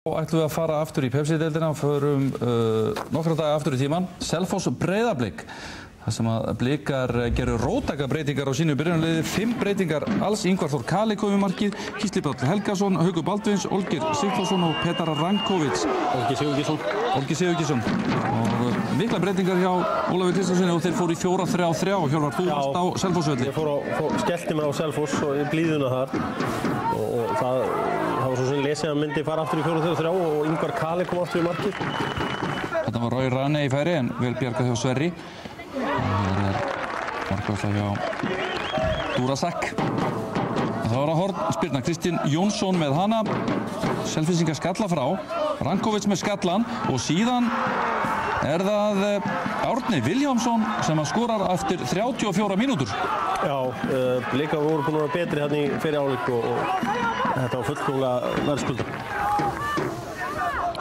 Ætlum við að fara aftur í Pepsi-deildina og förum nokkra daga aftur í tímann. Selfoss Breiðablik. Það sem að Blikar gerðu róttækar breytingar á sínu byrjunarliði. 5 breytingar alls. Ingvar Þór Kali kom í markið, Gísli Páll Helgason, Haukur Baldvins, Olgeir Sigþórsson og Petar Rankovic. Olgeir Sigurgeirsson. Og mikla breytingar hjá Ólafi Kristjánssoni og þeir fóru í 4-3-3 og Hjálmar, þú varst á Selfossvelli. Ég skellti mér á Selfoss og í blíðuna þar og það var svo sem lesið að myndi fara aftur í 4-3-3 og Ingvar Kali kom aftur í markið. Þetta var Rói Rane í færi en vel bjargað hjá Sverri. Hér markvarsla hjá Dúrasak. Það var að hornspyrna Kristinn Jónsson með hana. Selfyssingar skalla frá. Rankovic með skallan og síðan er það Árni Vilhjálmsson sem að skorar eftir 34 mínútur. Já, Blikar voru búin að vera betri hérna í fyrir áleik og þetta var fullkomlega verðskulda.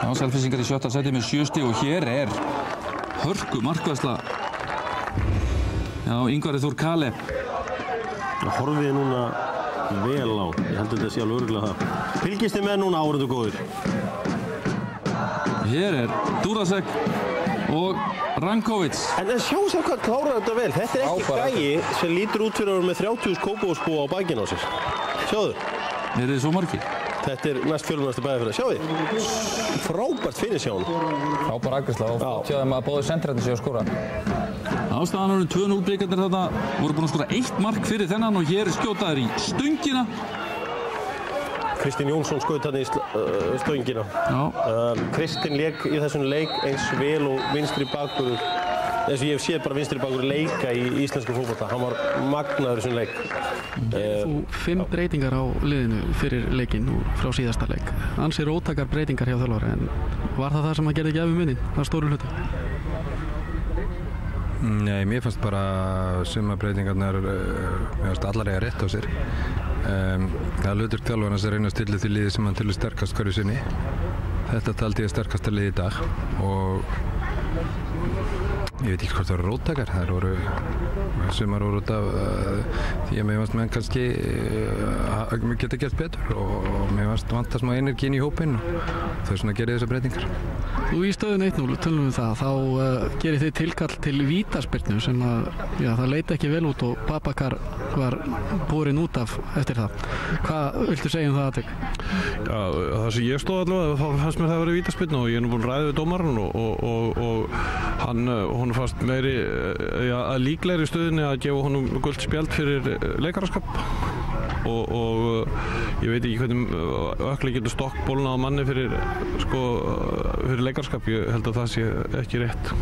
Já, Selfyssingar í 7. sæti með 7 stig og hér er hörku markvarsla. Já, Ingvar Þór Kali. Það horfið núna vel á. Ég held að þetta sé alveg örugglega það. Fylgist þið með núna árindu góðir. Hér er Dúrasek og Rankovic. En sjá hvað klárar þetta vel. Þetta er ekki gæi sem lítur út fyrir að vera með 30.000 kópavógsbúa á bakinu á sér. Sjáðu. Eru þið svo margir? Þetta er næst fjölmennasti bæjarfélag. Sjáðu. Frábært finish hjá hann. Frábær agresla og sjáðum að báðu sentrættir séu að skora. Ástæðan eru 2-0 Blikarnir þarna. Voru búin að skora 1 mark fyrir þennan og hér er skjótaður í stöngina. Kristinn Jónsson skaut hann í stöngina. Kristinn lék í þessum leik eins vel og vinstri bakvörður. Eins og ég hef séð bara vinstri bakvörður leika í íslensku fótbolta. Hann var magnaður í þessum leik. Þú 5 breytingar á liðinu fyrir leikinn frá síðasta leik. Ansi róttækar breytingar hjá þjálfara en var það sem að gerði ekki af í muninn? Það stóru hluti. Nei, mér fannst bara sumarbreytingarnar, mér fannst allar eiga rétt á sér. Það er hlutverk þjálfarans að reyna að stilla því liði sem hann telur sterkast hverju sinni. Þetta taldi ég sterkasta liði í dag og ég veit ekki hvort það voru róttækar. Það voru sumar voru út af því að mér fannst menn kannski geta gert betur og mér fannst vanta smá energín í hópinn og þess vegna gerði þessar breytingar. Þú í stöðun 1-0, tölum við það, þá gerir þið tilkall til vítaspyrnu sem að, já, það leit ekki vel út og Babakar var borinn út af eftir það. Hvað viltu segja það atvik? Já, það sem ég stóð allavega, þá fannst mér það að vera vítaspyrna og ég er nú búinn að ræða við dómarann og hún fannst meiri að líklegri stöðunni að gefa honum gult spjald fyrir leikaraskap og ég veit ekki hvernig Ökli getur stokkbólna á manni fyrir leikarskap. Ég held að það sé ekki rétt.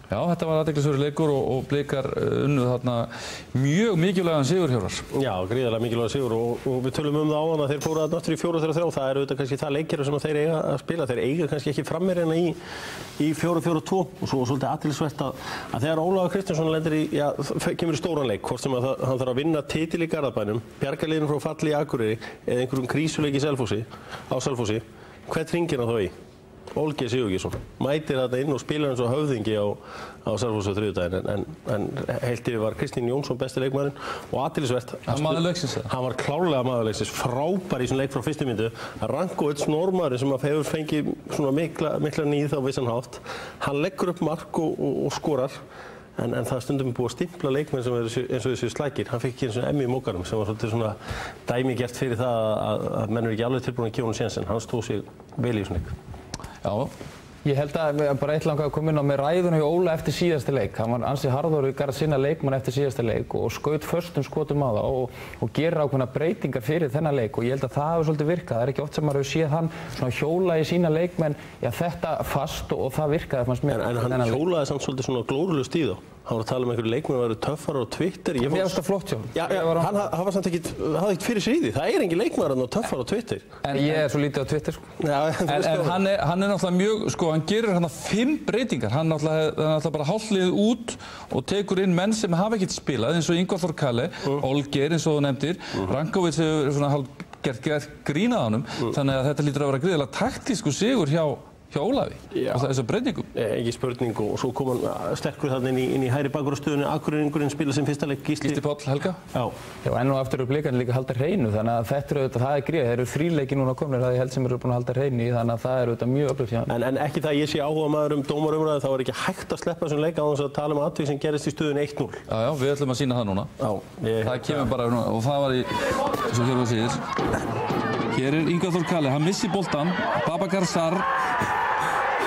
Já, þetta var athyglisverður leikur og Blikar unnuð þarna mjög mikilvægan sigur Hjálmar. Já, gríðarlega mikilvægan sigur og við tölum það áðan að þeir fóru þarna aftur í 4-3-3. Það er auðvitað kannski það leikkerfi sem þeir eiga að spila. Þeir eiga kannski ekki frammeirina í 4-4-2 og svo svolítið athyglisvert að þegar Ólafur Kristjánsson lendir kemur í stóran leik, hvort sem hann þarf að vinna titil í Garðabænum, bjarga liðinu frá falli í Akureyri eða einhverjum krísuleik á Selfossi, hvern hringir hann þá í? Olgeir Sigurgeirsson mætir þetta inn og spilar eins og höfðingi á Selfossi á þriðjudaginn en heilt yfir var Kristinn Jónsson besti leikmaðurinn og athyglisvert. Maður leiksins eða? Hann var klárlega maður leiksins, frábær í þessum leik frá fyrstu mínútu. Rankovic, normaðurinn sem hefur fengið svona mikla nýð á vissan hátt, hann leggur upp mark og skorar. En það stundum búið að stimpla leikmenn sem eru eins og þessu slækir. Hann fikk ekki eins og Emmi í Mókarum sem var svolítið svona dæmigert fyrir það að menn eru ekki alveg tilbúin að gefa honum séns en hann stóð sig vel í þessum leik. Já. Ég held að bara eitt langar að koma inn á með ræðuna hjá Óla eftir síðasta leik. Hann var ansi harður í garð sinna leikmann eftir síðasta leik og skaut föstum skotum á það og gerir ákveðna breytingar fyrir þennan leik og ég held að það hafi svolítið virkað. Það er ekki oft sem maður hefur séð hann svona hjóla í sína leikmenn, já þetta fast og það virkaði fannst mér. En hann hjólaði samt svolítið svona glórulaust í þá. Hann var að tala um einhverju leikmenn að vera töffar á Twitter. Mér finnst það flott hjá. Já, hann var samt ekki fyrir sér í því. Það er engin leikmaður að ná töffar á Twitter. En ég er svo lítið á Twitter sko. Já, en hann er náttúrulega mjög, hann gerir hérna 5 breytingar. Hann náttúrulega bara hálfliðið út og tekur inn menn sem hafa ekkert spilað eins og Ingvar Þór Kali, Olgeir eins og þú nefndir, Rankovic hefur svona hálf gert grín að honum. Þannig að þetta lítur að vera gríðarlega taktískur sigur hjá hjá Ólafi og þessar breytingum. Ekki spurning og svo kom hann sterkur þarna inn í hægri bakvarðarstöðunni. Akureyringurinn spila sem fyrsta leik Gísli Páll Helga. Já, enn og aftur eru Blikarnir líka að halda hreinu, þannig að þetta er auðvitað, það er gríð. Þeir eru 3 leiki núna komnir, það ég held sem eru búin að halda hreinu í, þannig að það er auðvitað mjög öflugt hjá þeim. En ekki það ég sé áhugamaður dómarumræðu, þá er ekki hægt að sleppa þessum leik á þess að tala atvik sem gerist í stöðunni 1-0. Já, við ætlum að sýna það núna. Það kemur bara og það var eins og Hjörvar segir. Hér er Ingvar Þór Kale, hann missi boltann, Babakar Sarr.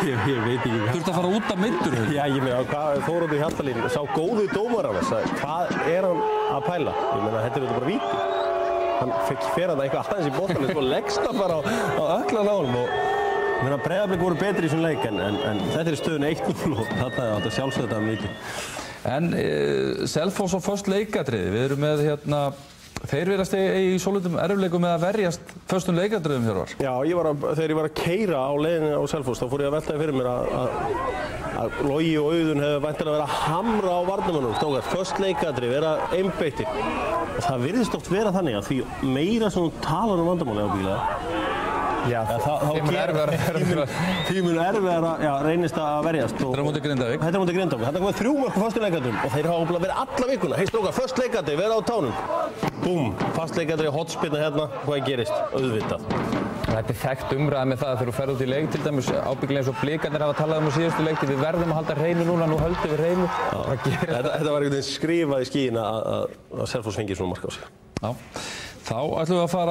Ég veit ekki hvað. Þurfti að fara út af meiddur. Já, ég meina, hvað Þóroddur Hjaltalín, sá góði dómarans, hvað er hann að pæla? Ég meina, þetta er auðvitað bara víti. Hann fer hann eitthvað aðeins í boltanum, svo leggst hann bara á öklanálum og ég meina, Breiðablik voru betri í þessum leik en þetta er í stöðunni 1-0 og þarna er þetta sjálfsögða mikið. En Selfoss á föst leikatriði, við erum með þeir virðast í svolítum erfiðleikum með að verjast föstum leikatriðum, Hjörvar. Já, þegar ég var að keyra á leiðinni á Selfoss, þá fór ég að veltaði fyrir mér að Logi og Auðun hefur væntanlega verið að hamra á varnarmönnum, stókar, föst leikatrið, vera einbeittir. Og það virðist oft vera þannig að því meira sem þú talar vandamáli á bíla, tímun erfiðara reynist að verjast. Þetta er á móti Grindavík. Þetta er á móti Grindavík. Þetta komið 3 mörk á föstum leikadrifum og þeir hafa verið alla vikuna. Hei strókar, föst leikadrif, vera á tánum. Búm, fast leikadrif, hotspinna hérna, hvað gerist? Auðvitað. Þetta er þekkt umræða með það þegar þú ferð út í leik, til dæmis ábyggilega eins og Blikarnir hafa talað um á síðustu leikti, við verðum að halda hreinu núna, nú höldum við hreinu. Þetta var einhvern veginn skrifað í skíina að Selfoss fengi svona mark á sig. Já, þá ætlum við að fara